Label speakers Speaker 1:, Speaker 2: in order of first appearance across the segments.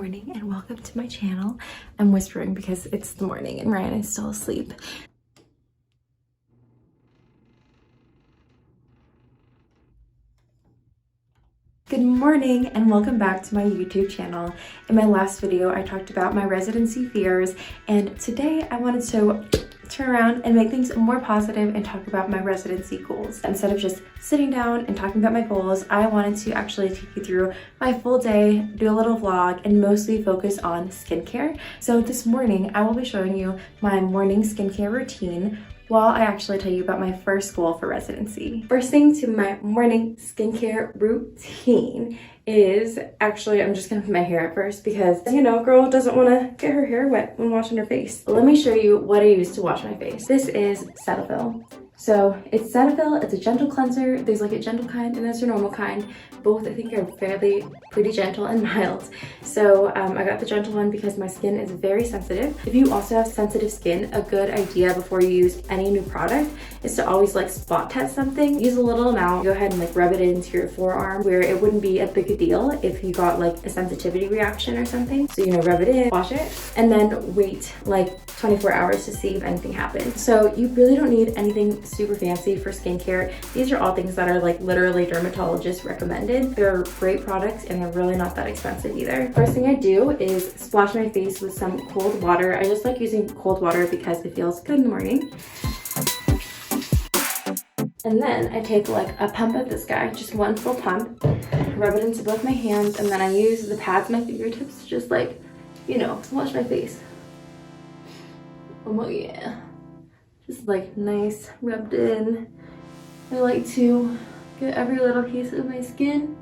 Speaker 1: morning and welcome to my channel. I'm whispering because it's the morning and Ryan is still asleep. Good morning and welcome back to my YouTube channel. In my last video, I talked about my residency fears, and today I wanted to turn around and make things more positive and talk about my residency goals. Instead of just sitting down and talking about my goals, I wanted to actually take you through my full day, do a little vlog, and mostly focus on skincare. So this morning, I will be showing you my morning skincare routine while I actually tell you about my first goal for residency. First thing to my morning skincare routine is actually, I'm just gonna put my hair up first because, you know, girl doesn't wanna get her hair wet when washing her face. Let me show you what I use to wash my face. This is Cetaphil. So it's Cetaphil, it's a gentle cleanser. There's like a gentle kind and there's a normal kind. Both I think are pretty gentle and mild. So I got the gentle one because my skin is very sensitive. If you also have sensitive skin, a good idea before you use any new product is to always like spot test something. Use a little amount, go ahead and like rub it into your forearm where it wouldn't be a big a deal if you got like a sensitivity reaction or something. So, you know, rub it in, wash it, and then wait like 24 hours to see if anything happens. So you really don't need anything super fancy for skincare. These are all things that are like literally dermatologist recommended. They're great products and they're really not that expensive either. First thing I do is splash my face with some cold water. I just like using cold water because it feels good in the morning. And then I take like a pump of this guy, just one full pump, rub it into both my hands, and then I use the pads, my fingertips, to just like, you know, wash my face. Oh yeah, just like nice rubbed in. I like to get every little piece of my skin,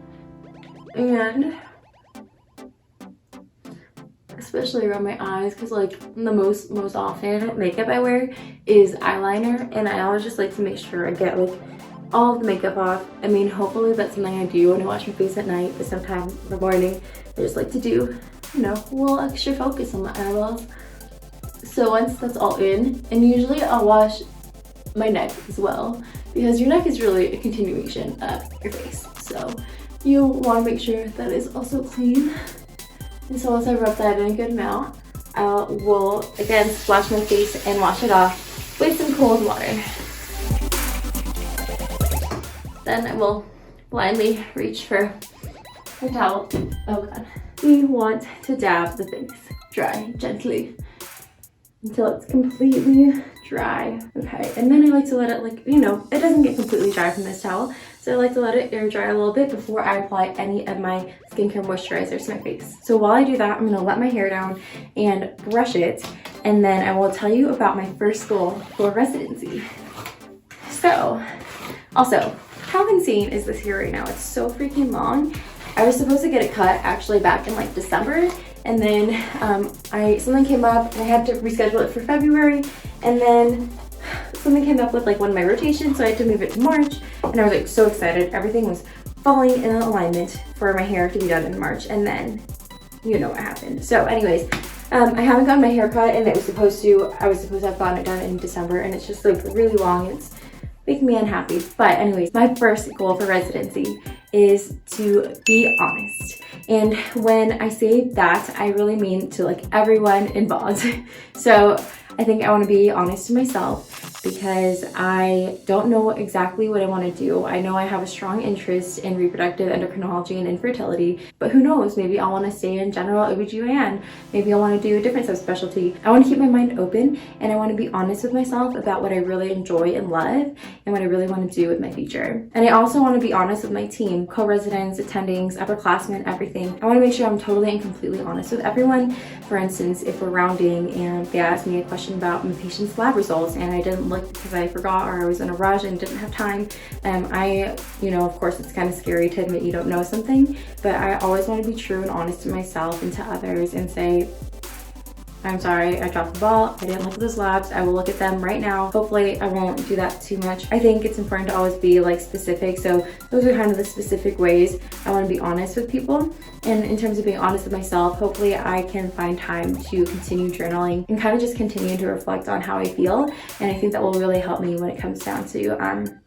Speaker 1: and especially around my eyes, because like the most often makeup I wear is eyeliner, and I always just like to make sure I get like all of the makeup off. I mean, hopefully that's something I do when I wash my face at night, but sometimes in the morning I just like to do, you know, a little extra focus on my eyeballs. So once that's all in, and usually I'll wash my neck as well, because your neck is really a continuation of your face. So you want to make sure that is also clean. And so once I rub that in a good amount, I will again splash my face and wash it off with some cold water. Then I will blindly reach for a towel. Oh god. We want to dab the face dry, gently, until it's completely dry. Okay, and then I like to let it, like, you know, it doesn't get completely dry from this towel, so I like to let it air dry a little bit before I apply any of my skincare moisturizers to my face. So while I do that, I'm gonna let my hair down and brush it, and then I will tell you about my first goal for residency. So, also, how insane is this hair right now? It's so freaking long. I was supposed to get it cut actually back in like December, and then something came up and I had to reschedule it for February, and then something came up with like one of my rotations, so I had to move it to March, and I was like so excited. Everything was falling in alignment for my hair to be done in March, and then you know what happened. So anyways, I haven't gotten my hair cut, and I was supposed to have gotten it done in December, and it's just like really long. It's making me unhappy. But anyways, my first goal for residency is to be honest. And when I say that, I really mean to like everyone involved. So I think I want to be honest to myself, because I don't know exactly what I want to do. I know I have a strong interest in reproductive endocrinology and infertility, but who knows, maybe I'll want to stay in general OBGYN. Maybe I want to do a different subspecialty. I want to keep my mind open, and I want to be honest with myself about what I really enjoy and love and what I really want to do with my future. And I also want to be honest with my team, co-residents, attendings, upperclassmen, everything. I want to make sure I'm totally and completely honest with everyone. For instance, if we're rounding and they ask me a question about my patient's lab results and I didn't look because I forgot or I was in a rush and didn't have time, you know, of course it's kind of scary to admit you don't know something, but I always want to be true and honest to myself and to others and say, I'm sorry, I dropped the ball. I didn't look at those labs. I will look at them right now. Hopefully I won't do that too much. I think it's important to always be like specific. So those are kind of the specific ways I want to be honest with people. And in terms of being honest with myself, hopefully I can find time to continue journaling and kind of just continue to reflect on how I feel. And I think that will really help me when it comes down to,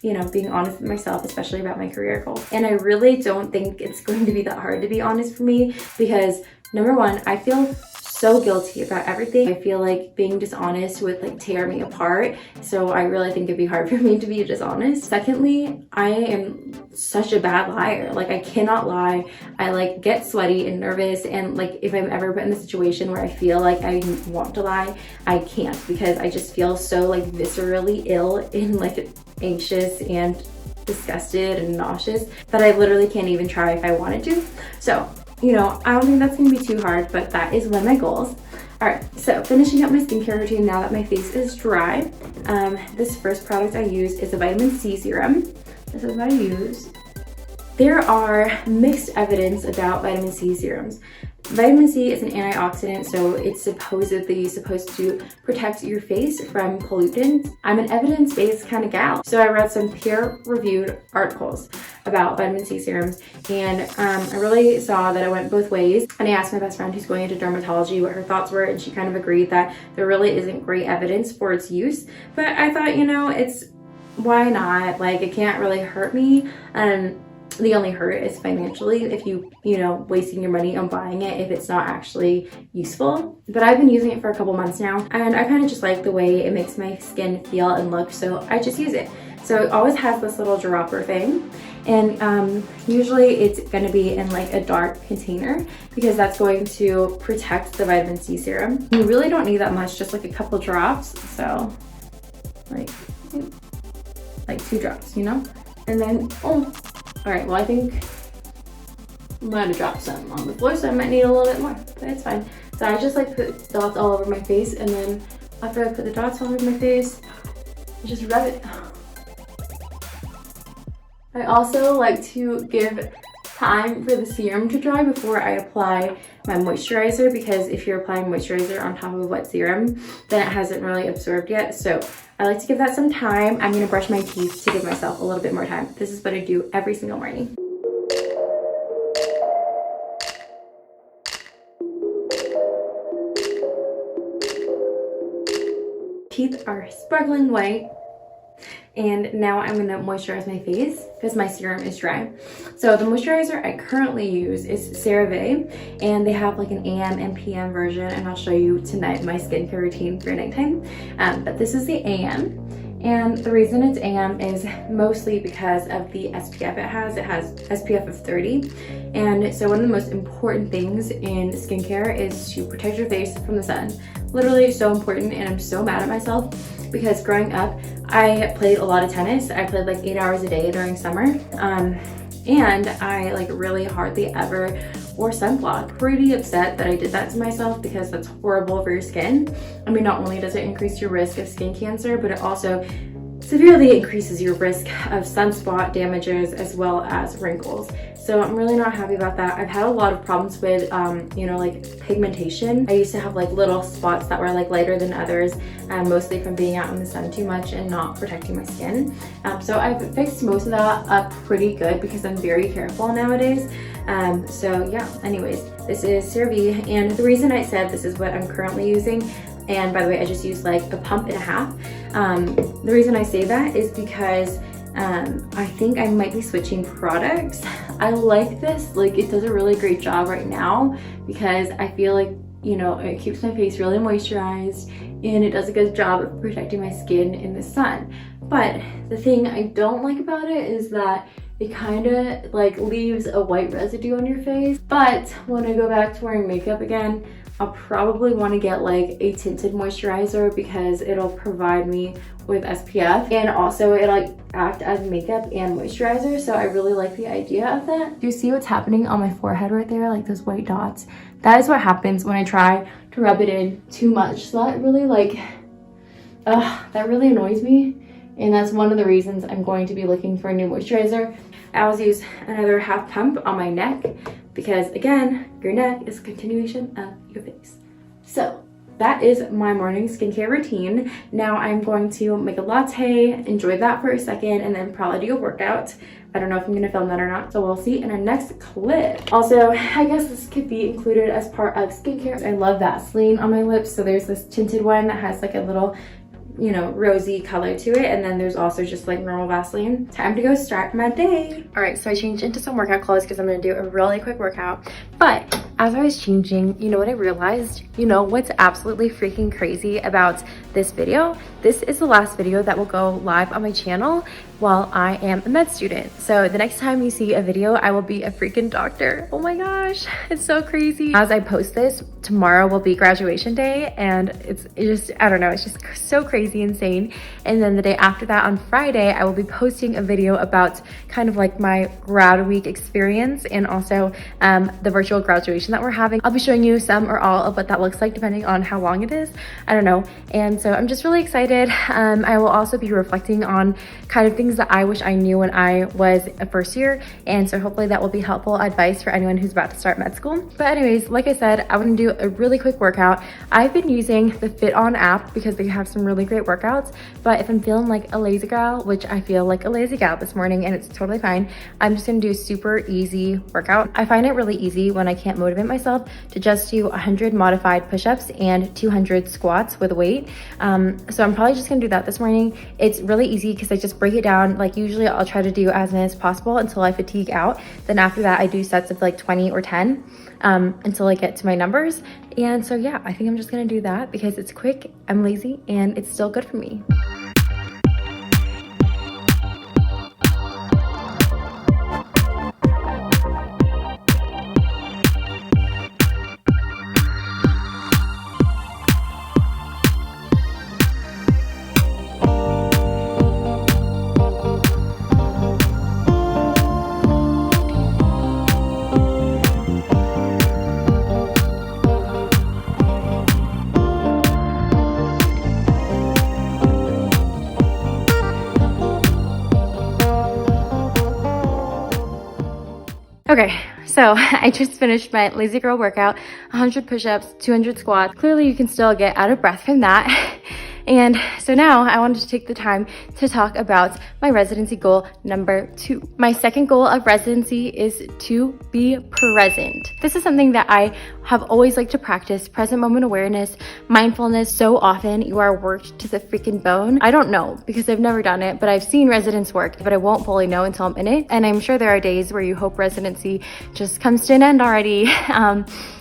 Speaker 1: you know, being honest with myself, especially about my career goals. And I really don't think it's going to be that hard to be honest for me, because Number one, I feel so guilty about everything. I feel like being dishonest would like tear me apart. So I really think it'd be hard for me to be dishonest. Secondly, I am such a bad liar. Like I cannot lie. I like get sweaty and nervous, and like if I'm ever put in a situation where I feel like I want to lie, I can't, because I just feel so like viscerally ill and like anxious and disgusted and nauseous that I literally can't even try if I wanted to. So you know, I don't think that's gonna be too hard, but that is one of my goals. All right, so finishing up my skincare routine now that my face is dry. This first product I use is a vitamin C serum. This is what I use. There are mixed evidence about vitamin C serums. Vitamin C is an antioxidant, so it's supposedly supposed to protect your face from pollutants. I'm an evidence-based kind of gal, so I read some peer-reviewed articles about vitamin C serums, and I really saw that it went both ways. And I asked my best friend who's going into dermatology what her thoughts were, and she kind of agreed that there really isn't great evidence for its use. But I thought, you know, why not? Like, it can't really hurt me. The only hurt is financially if you know, wasting your money on buying it if it's not actually useful. But I've been using it for a couple months now, and I kind of just like the way it makes my skin feel and look, so I just use it. So it always has this little dropper thing, and usually it's going to be in like a dark container because that's going to protect the vitamin C serum. You really don't need that much, just like a couple drops, so like 2 drops, you know? And then, all right, well, I think I might have dropped some on the floor, so I might need a little bit more, but it's fine. So I just like put dots all over my face, and then after I put the dots all over my face, I just rub it. I also like to give time for the serum to dry before I apply my moisturizer, because if you're applying moisturizer on top of a wet serum, then it hasn't really absorbed yet. So I like to give that some time. I'm gonna brush my teeth to give myself a little bit more time. This is what I do every single morning. Teeth are sparkling white. And now I'm gonna moisturize my face because my serum is dry. So the moisturizer I currently use is CeraVe, and they have like an AM and PM version, and I'll show you tonight my skincare routine for nighttime. But this is the AM. And the reason it's AM is mostly because of the SPF it has. It has SPF of 30. And so one of the most important things in skincare is to protect your face from the sun. Literally so important, and I'm so mad at myself because growing up, I played a lot of tennis. I played like 8 hours a day during summer. And I like really hardly ever wore sunblock. Pretty upset that I did that to myself because that's horrible for your skin. I mean, not only does it increase your risk of skin cancer, but it also severely increases your risk of sunspot damages as well as wrinkles. So I'm really not happy about that. I've had a lot of problems with, you know, like pigmentation. I used to have like little spots that were like lighter than others, mostly from being out in the sun too much and not protecting my skin. So I've fixed most of that up pretty good because I'm very careful nowadays. So yeah, anyways, this is CeraVe, and the reason I said this is what I'm currently using, and by the way, I just used like a pump and a half. The reason I say that is because I think I might be switching products. I like this, like it does a really great job right now because I feel like, you know, it keeps my face really moisturized and it does a good job of protecting my skin in the sun. But the thing I don't like about it is that it kind of like leaves a white residue on your face. But when I go back to wearing makeup again, I'll probably want to get like a tinted moisturizer because it'll provide me with SPF, and also it'll like act as makeup and moisturizer. So I really like the idea of that. Do you see what's happening on my forehead right there? Like those white dots. That is what happens when I try to rub it in too much. So that really that really annoys me. And that's one of the reasons I'm going to be looking for a new moisturizer. I always use another half pump on my neck because again, your neck is a continuation of your face. So that is my morning skincare routine. Now I'm going to make a latte, enjoy that for a second, and then probably do a workout. I don't know if I'm gonna film that or not, so we'll see in our next clip. Also, I guess this could be included as part of skincare. I love Vaseline on my lips, so there's this tinted one that has like a little, you know, rosy color to it, and then there's also just like normal Vaseline. Time to go start my day. All right, so I changed into some workout clothes because I'm gonna do a really quick workout, but
Speaker 2: As I was changing, you know what I realized? You know what's absolutely freaking crazy about this video? This is the last video that will go live on my channel while I am a med student. So the next time you see a video, I will be a freaking doctor. Oh my gosh, it's so crazy. As I post this, tomorrow will be graduation day, and it's just, I don't know, it's just so crazy insane. And then the day after that, on Friday, I will be posting a video about kind of like my grad week experience and also the virtual graduation that we're having. I'll be showing you some or all of what that looks like depending on how long it is. I don't know. And so I'm just really excited. I will also be reflecting on kind of things that I wish I knew when I was a first year. And so hopefully that will be helpful advice for anyone who's about to start med school. But anyways, like I said, I want to do a really quick workout. I've been using the Fit On app because they have some really great workouts. But if I'm feeling like a lazy gal, which I feel like a lazy gal this morning and it's totally fine, I'm just gonna do a super easy workout. I find it really easy when I can't motivate myself to just do 100 modified push-ups and 200 squats with weight. So I'm probably just gonna do that this morning. It's really easy because I just break it down. Like usually I'll try to do as many as possible until I fatigue out. Then after that I do sets of like 20 or 10 until I get to my numbers. And so yeah, I think I'm just gonna do that because it's quick, I'm lazy, and it's still good for me. Okay, so I just finished my lazy girl workout, 100 push-ups, 200 squats. Clearly you can still get out of breath from that. And so now I wanted to take the time to talk about my residency goal number 2. My second goal of residency is to be present. This is something that I have always liked to practice, present moment awareness, mindfulness. So often you are worked to the freaking bone. I don't know because I've never done it, but I've seen residents work, but I won't fully know until I'm in it. And I'm sure there are days where you hope residency just comes to an end already.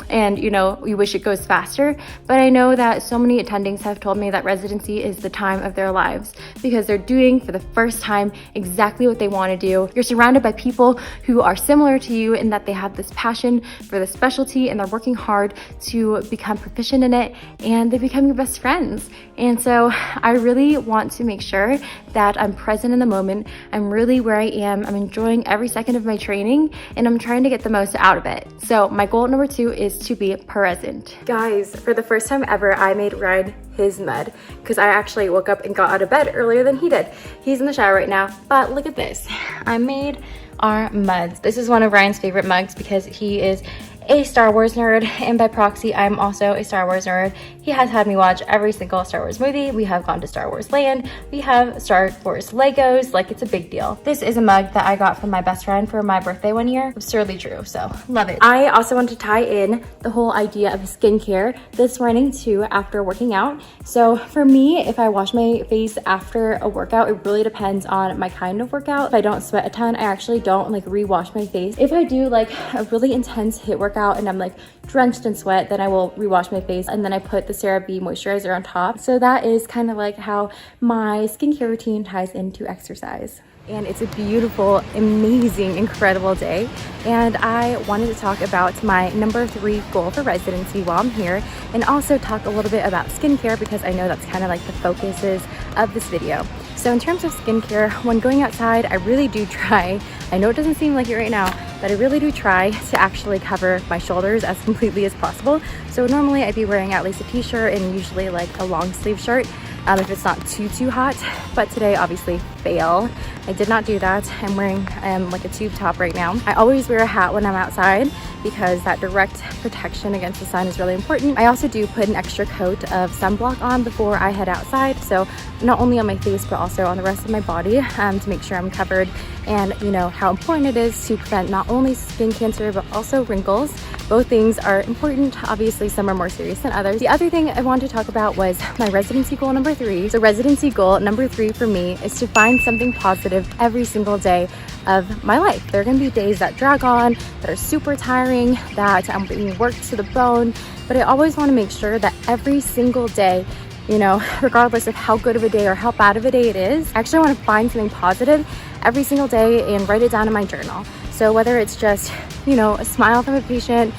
Speaker 2: And you know, you wish it goes faster. But I know that so many attendings have told me that residency is the time of their lives because they're doing for the first time exactly what they want to do. You're surrounded by people who are similar to you in that they have this passion for the specialty and they're working hard to become proficient in it, and they become your best friends. And so I really want to make sure that I'm present in the moment. I'm really where I am. I'm enjoying every second of my training and I'm trying to get the most out of it. So my goal number 2 is to be present. Guys, for the first time ever, I made Ryan his med because I actually woke up and got out of bed earlier than he did. He's in the shower right now, but look at this. I made our mugs. This is one of Ryan's favorite mugs because he is a Star Wars nerd, and by proxy, I'm also a Star Wars nerd. He has had me watch every single Star Wars movie. We have gone to Star Wars Land. We have Star Wars Legos, like it's a big deal. This is a mug that I got from my best friend for my birthday one year. Absurdly true, so love it. I also want to tie in the whole idea of skincare this morning too after working out. So for me, if I wash my face after a workout, it really depends on my kind of workout. If I don't sweat a ton, I actually don't like re-wash my face. If I do like a really intense HIIT workout and I'm like drenched in sweat, then I will re-wash my face and then I put the CeraVe moisturizer on top. So that is kind of like how my skincare routine ties into exercise. And it's a beautiful, amazing, incredible day. And I wanted to talk about my number 3 goal for residency while I'm here, and also talk a little bit about skincare because I know that's kind of like the focuses of this video. So in terms of skincare, when going outside, I really do try, I know it doesn't seem like it right now, but I really do try to actually cover my shoulders as completely as possible. So normally I'd be wearing at least a t-shirt and usually like a long sleeve shirt if it's not too hot. But today, obviously, fail. I did not do that. I'm wearing like a tube top right now. I always wear a hat when I'm outside because that direct protection against the sun is really important. I also do put an extra coat of sunblock on before I head outside. So not only on my face, but also on the rest of my body to make sure I'm covered and you know how important it is to prevent not only skin cancer but also wrinkles. Both things are important. Obviously, some are more serious than others. The other thing I wanted to talk about was my residency goal number 3. So residency goal number 3 for me is to find something positive every single day of my life. There are gonna be days that drag on, that are super tiring, that I'm being worked to the bone, but I always wanna make sure that every single day, you know, regardless of how good of a day or how bad of a day it is, I actually wanna find something positive every single day and write it down in my journal. So whether it's just, you know, a smile from a patient,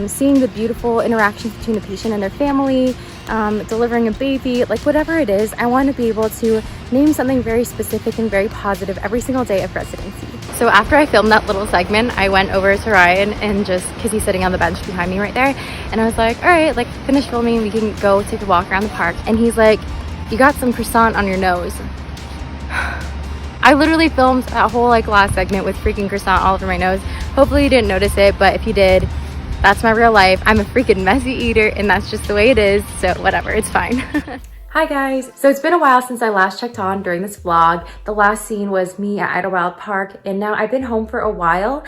Speaker 2: seeing the beautiful interactions between the patient and their family, delivering a baby, like whatever it is, I want to be able to name something very specific and very positive every single day of residency. So after I filmed that little segment, I went over to Ryan and just, cause he's sitting on the bench behind me right there. And I was like, all right, like finish filming, we can go take a walk around the park. And he's like, you got some croissant on your nose. I literally filmed that whole like last segment with freaking croissant all over my nose. Hopefully you didn't notice it, but if you did, that's my real life. I'm a freaking messy eater and that's just the way it is. So whatever, it's fine. Hi guys. So it's been a while since I last checked on during this vlog. The last scene was me at Idlewild Park and now I've been home for a while.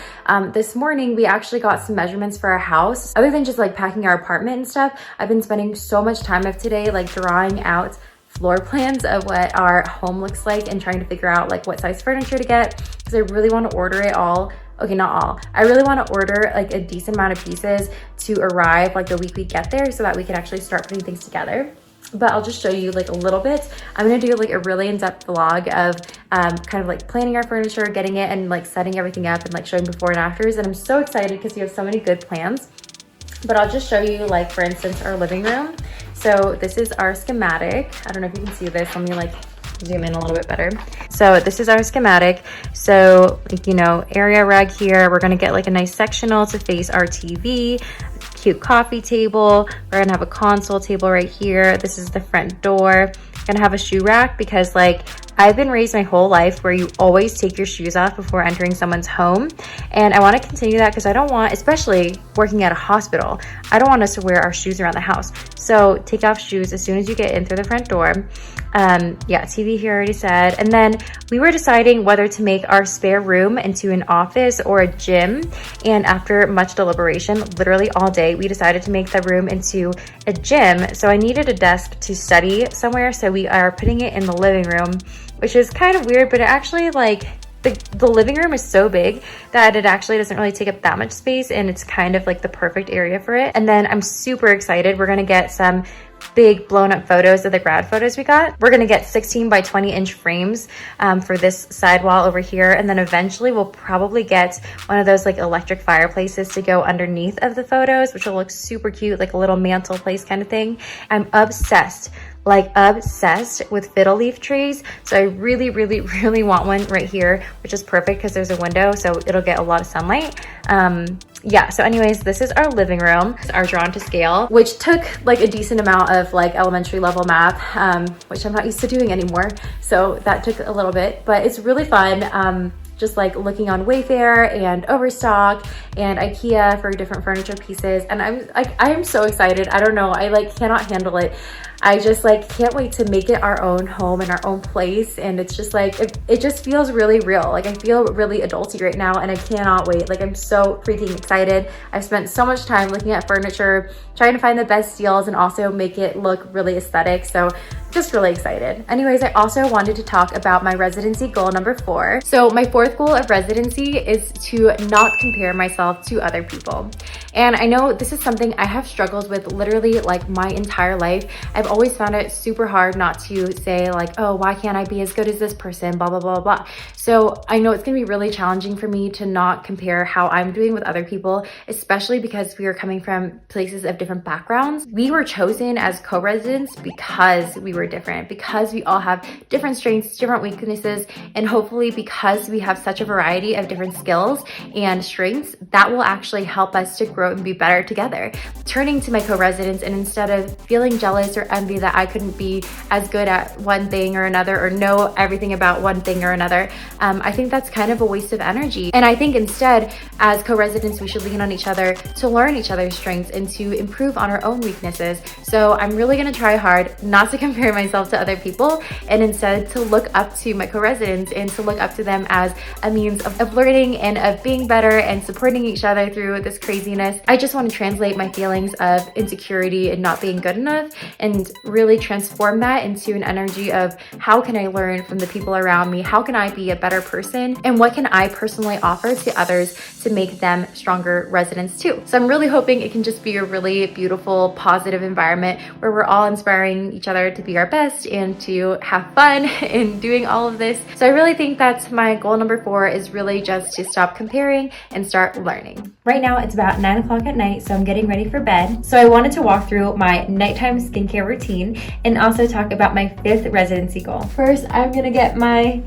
Speaker 2: This morning we actually got some measurements for our house. Other than just like packing our apartment and stuff, I've been spending so much time of today like drawing out floor plans of what our home looks like and trying to figure out like what size furniture to get because I really want to order it all. Okay, not all. I really want to order like a decent amount of pieces to arrive like the week we get there so that we can actually start putting things together. But I'll just show you like a little bit. I'm gonna do like a really in-depth vlog of kind of like planning our furniture, getting it and like setting everything up and like showing before and afters. And I'm so excited because we have so many good plans. But I'll just show you like, for instance, our living room. So this is our schematic. I don't know if you can see this. Let me like zoom in a little bit better. So this is our schematic. So like, you know, area rug here. We're gonna get like a nice sectional to face our TV, cute coffee table. We're gonna have a console table right here. This is the front door. Gonna have a shoe rack because like I've been raised my whole life where you always take your shoes off before entering someone's home. And I want to continue that because I don't want, especially working at a hospital, I don't want us to wear our shoes around the house. So take off shoes as soon as you get in through the front door. Yeah, TV here already said. And then we were deciding whether to make our spare room into an office or a gym. And after much deliberation, literally all day, we decided to make the room into a gym. So I needed a desk to study somewhere. So we are putting it in the living room, which is kind of weird, but it actually like, the living room is so big that it actually doesn't really take up that much space and it's kind of like the perfect area for it. And then I'm super excited. We're gonna get some big blown up photos of the grad photos we got. We're gonna get 16 by 20 inch frames for this side wall over here. And then eventually we'll probably get one of those like electric fireplaces to go underneath of the photos, which will look super cute, like a little mantle place kind of thing. I'm obsessed with fiddle leaf trees. So I really want one right here, which is perfect because there's a window, so it'll get a lot of sunlight. Yeah, so anyways, this is our living room. It's our drawn to scale, which took like a decent amount of like elementary level math, which I'm not used to doing anymore. So that took a little bit, but it's really fun. Just like looking on Wayfair and Overstock and IKEA for different furniture pieces. And I am so excited. I don't know, I like cannot handle it. I just like can't wait to make it our own home and our own place. And it's just like, it just feels really real. Like I feel really adulty right now and I cannot wait. Like I'm so freaking excited. I've spent so much time looking at furniture, trying to find the best deals and also make it look really aesthetic. So just really excited. Anyways, I also wanted to talk about my residency goal number 4. So my 4th goal of residency is to not compare myself to other people. And I know this is something I have struggled with literally like my entire life. I've always found it super hard not to say like, oh, why can't I be as good as this person, blah, blah, blah, blah. So I know it's gonna be really challenging for me to not compare how I'm doing with other people, especially because we are coming from places of different backgrounds. We were chosen as co-residents because we were different, because we all have different strengths, different weaknesses, and hopefully because we have such a variety of different skills and strengths, that will actually help us to grow and be better together. Turning to my co-residents and instead of feeling jealous or envy that I couldn't be as good at one thing or another, or know everything about one thing or another. I think that's kind of a waste of energy. And I think instead, as co-residents, we should lean on each other to learn each other's strengths and to improve on our own weaknesses. So I'm really gonna try hard not to compare myself to other people, and instead to look up to my co-residents and to look up to them as a means of learning and of being better and supporting each other through this craziness. I just want to translate my feelings of insecurity and not being good enough and really transform that into an energy of how can I learn from the people around me? How can I be a better person? And what can I personally offer to others to make them stronger residents too? So I'm really hoping it can just be a really beautiful, positive environment where we're all inspiring each other to be our best and to have fun in doing all of this. So I really think that's my goal number 4, is really just to stop comparing and start learning. Right now it's about 9 o'clock at night, so I'm getting ready for bed. So I wanted to walk through my nighttime skincare routine and also talk about my 5th residency goal. First, I'm gonna get my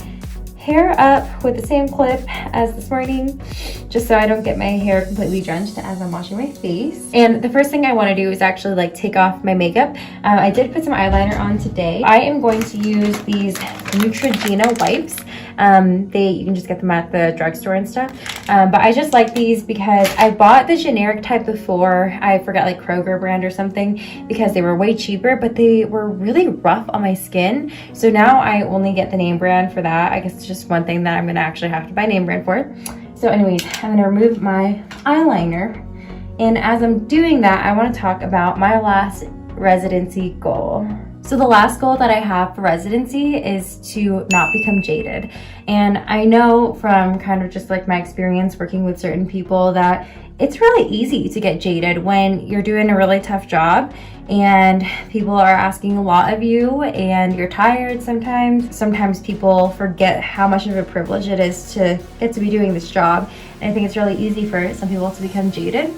Speaker 2: hair up with the same clip as this morning, just so I don't get my hair completely drenched as I'm washing my face. And the first thing I want to do is actually like take off my makeup. I did put some eyeliner on today. I am going to use these Neutrogena wipes. You can just get them at the drugstore and stuff. But I just like these because I bought the generic type before. I forgot, like Kroger brand or something, because they were way cheaper, but they were really rough on my skin. So now I only get the name brand for that. I guess it's just one thing that I'm gonna actually have to buy name brand for. So anyways, I'm gonna remove my eyeliner. And as I'm doing that, I wanna talk about my last residency goal. So the last goal that I have for residency is to not become jaded. And I know from kind of just like my experience working with certain people that it's really easy to get jaded when you're doing a really tough job and people are asking a lot of you and you're tired sometimes. Sometimes people forget how much of a privilege it is to get to be doing this job. And I think it's really easy for some people to become jaded.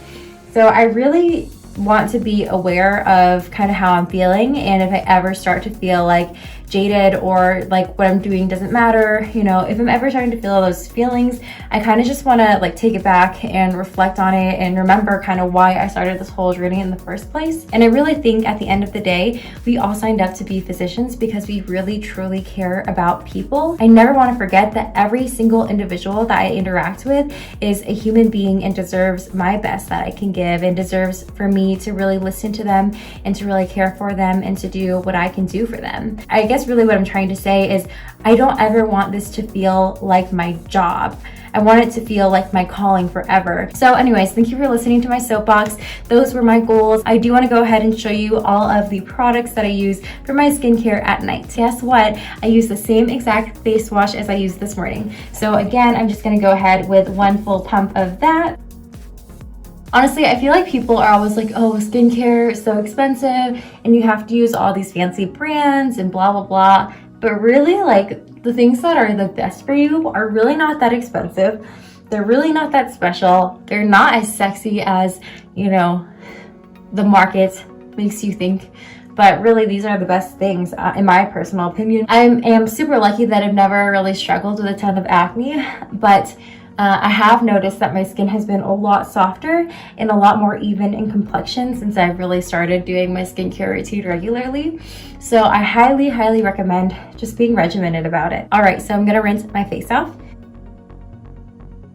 Speaker 2: So I really want to be aware of kind of how I'm feeling, and if I ever start to feel like jaded or like what I'm doing doesn't matter, you know, if I'm ever starting to feel those feelings, I kind of just want to like take it back and reflect on it and remember kind of why I started this whole journey in the first place. And I really think at the end of the day, we all signed up to be physicians because we really truly care about people. I never want to forget that every single individual that I interact with is a human being and deserves my best that I can give, and deserves for me to really listen to them and to really care for them and to do what I can do for them. I guess really what I'm trying to say is I don't ever want this to feel like my job. I want it to feel like my calling forever. So anyways, thank you for listening to my soapbox. Those were my goals. I do want to go ahead and show you all of the products that I use for my skincare at night. Guess what? I use the same exact face wash as I used this morning. So again, I'm just going to go ahead with 1 full pump of that. Honestly, I feel like people are always like, oh, skincare is so expensive and you have to use all these fancy brands and blah, blah, blah. But really, like, the things that are the best for you are really not that expensive. They're really not that special. They're not as sexy as, you know, the market makes you think. But really, these are the best things, in my personal opinion. I am super lucky that I've never really struggled with a ton of acne, but I have noticed that my skin has been a lot softer and a lot more even in complexion since I've really started doing my skincare routine regularly. So I highly, highly recommend just being regimented about it. All right, so I'm gonna rinse my face off.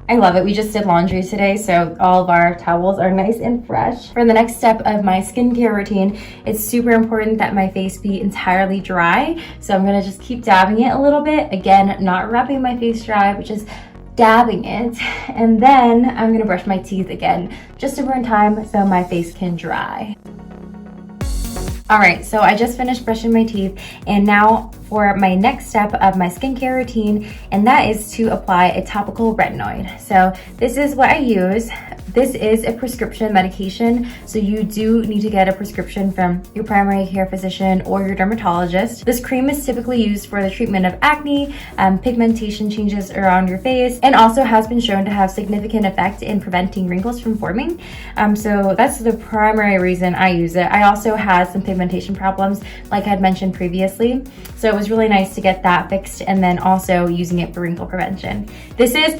Speaker 2: I love it. We just did laundry today, so all of our towels are nice and fresh. For the next step of my skincare routine, it's super important that my face be entirely dry. So I'm gonna just keep dabbing it a little bit. Again, not rubbing my face dry, but just dabbing it. And then I'm gonna brush my teeth again, just to burn time so my face can dry. All right, so I just finished brushing my teeth, and now for my next step of my skincare routine, and that is to apply a topical retinoid. So this is what I use. This is a prescription medication, so you do need to get a prescription from your primary care physician or your dermatologist. This cream is typically used for the treatment of acne, pigmentation changes around your face, and also has been shown to have significant effect in preventing wrinkles from forming. So that's the primary reason I use it. I also had some pigmentation problems, like I had mentioned previously, so it was really nice to get that fixed, and then also using it for wrinkle prevention. This is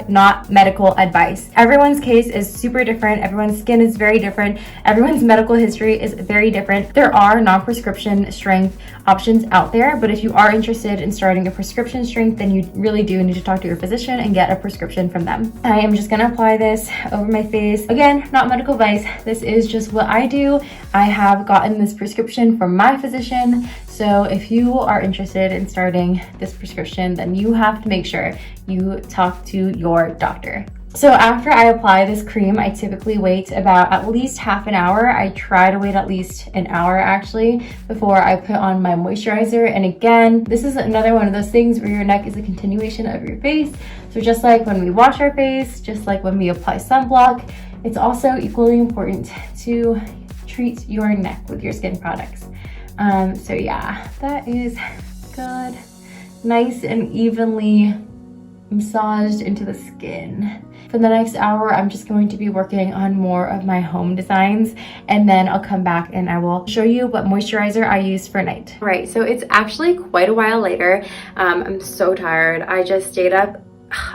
Speaker 2: #not medical advice. Everyone's case is super different. Everyone's skin is very different. Everyone's medical history is very different. There are non-prescription strength options out there, but if you are interested in starting a prescription strength, then you really do need to talk to your physician and get a prescription from them. I am just gonna apply this over my face. Again, not medical advice. This is just what I do. I have gotten this prescription from my physician. So if you are interested in starting this prescription, then you have to make sure you talk to your doctor. So after I apply this cream, I typically wait about at least half an hour. I try to wait at least an hour actually before I put on my moisturizer. And again, this is another one of those things where your neck is a continuation of your face. So just like when we wash our face, just like when we apply sunblock, it's also equally important to treat your neck with your skin products. So yeah, that is good. Nice and evenly massaged into the skin. For the next hour, I'm just going to be working on more of my home designs, and then I'll come back and I will show you what moisturizer I use for night. All right, so it's actually quite a while later. I'm so tired. I just stayed up.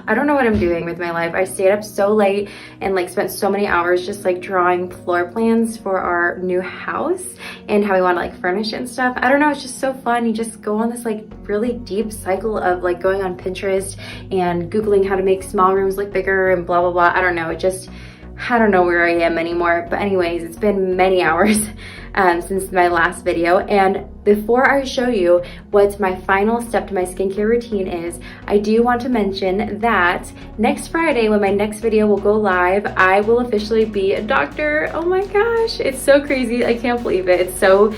Speaker 2: I don't know what I'm doing with my life. I stayed up so late and like spent so many hours just like drawing floor plans for our new house and how we want to like furnish it and stuff. I don't know, it's just so fun. You just go on this like really deep cycle of like going on Pinterest and Googling how to make small rooms look bigger and blah, blah, blah. I don't know. I don't know where I am anymore. But anyways, it's been many hours since my last video. And before I show you what my final step to my skincare routine is, I do want to mention that next Friday, when my next video will go live, I will officially be a doctor. Oh my gosh, it's so crazy. I can't believe it. It's so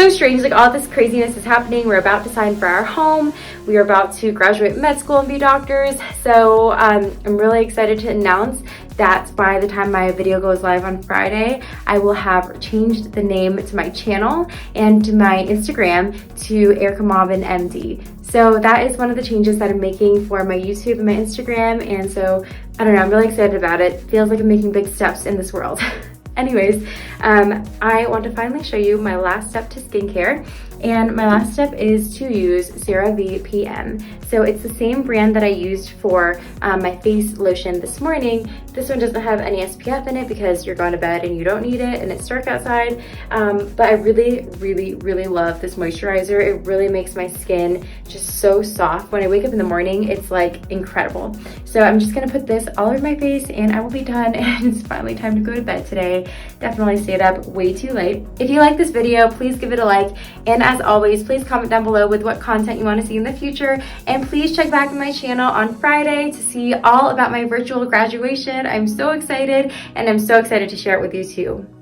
Speaker 2: strange. Like all this craziness is happening. We're about to sign for our home. We are about to graduate med school and be doctors. So I'm really excited to announce that by the time my video goes live on Friday, I will have changed the name to my channel and to my Instagram to Erica Maubin MD. So that is one of the changes that I'm making for my YouTube and my Instagram. And so, I don't know, I'm really excited about it. Feels like I'm making big steps in this world. Anyways, I want to finally show you my last step to skincare. And my last step is to use CeraVe PM. So it's the same brand that I used for my face lotion this morning. This one doesn't have any SPF in it because you're going to bed and you don't need it and it's dark outside. But I really, really, really love this moisturizer. It really makes my skin just so soft. When I wake up in the morning, it's like incredible. So I'm just gonna put this all over my face and I will be done. And it's finally time to go to bed today. Definitely stayed up way too late. If you like this video, please give it a like. And as always, please comment down below with what content you want to see in the future. And please check back on my channel on Friday to see all about my virtual graduation. I'm so excited, and I'm so excited to share it with you too.